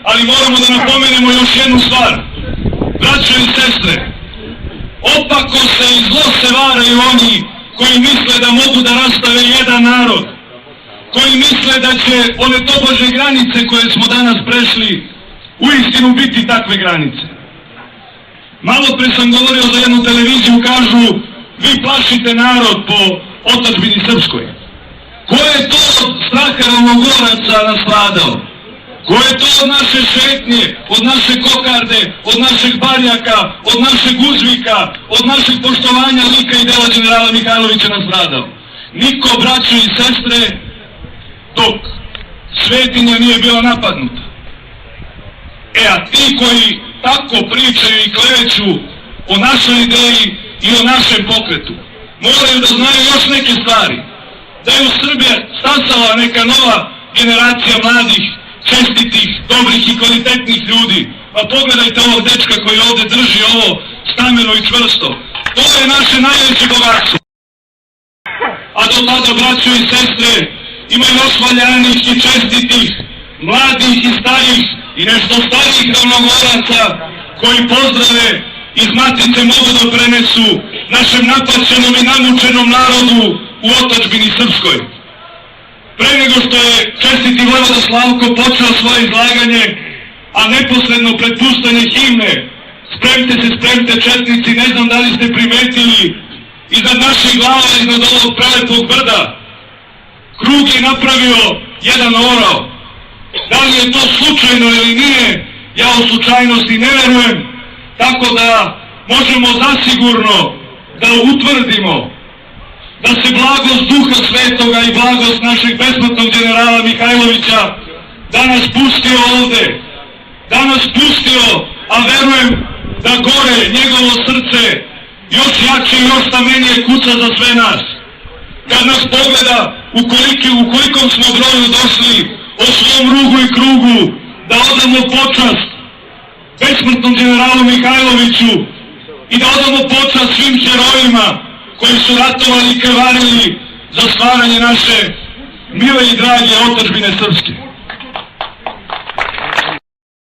ali moramo da napomenemo još jednu stvar. Braćo i sestre, opako se i zlo se varaju oni koji misle da mogu da rastave jedan narod, koji misle da će ove tobože granice koje smo danas prešli uistinu biti takve granice. Malo pre sam govorio za jednu televiziju, kažu vi plašite narod po otadžbini srpskoj. Ko je to od straha Ravnogoraca nastradao? Ko je to od naše šetnje, od naše kokarde, od našeg barjaka, od našeg uzvika, od našeg poštovanja lika i dela generala Mihajlovića nastradao? Niko, braćo i sestre, dok svetinja nije bila napadnuta. A ti koji tako pričaju i kleveću o našoj ideji i o našem pokretu, moraju da znaju još neke stvari. Da je u Srbiji stasala neka nova generacija mladih, čestitih, dobrih i kvalitetnih ljudi. Pa pogledajte ovog dečka koji ovde drži ovo stameno i čvrsto. To je naše najveće bogatstvo. A do tada, braćo i sestre, ima još valjanih i čestitih, mladih i starih i nešto starih Ravnogoraca koji pozdrave iz Matice mogu da prenesu našem napaćenom i namučenom narodu u otadžbini srpskoj. Pre nego što je čestiti vojvoda Slavko počeo svoje izlaganje, a neposredno pred puštanje himne spremte se, spremte četnici, ne znam da li ste primetili, iznad naših glava, iznad ovog prelepog brda, krug je napravio jedan orao. Da li je to slučajno ili nije, ja u slučajnosti ne verujem, tako da možemo zasigurno da utvrdimo da se blagost Duha Svetoga i blagost našeg besmrtnog generala Mihajlovića danas pustio ovde. Danas pustio, a verujem da gore njegovo srce još jače i još stamenije kuca za sve nas. Kad nas pogleda u kolikom smo broju došli o svom rugu i krugu da odamo počast besmrtnom generalu Mihajloviću i da odamo počast svim herojima koji su ratovali i krvarili za stvaranje naše mile i drage otadžbine srpske.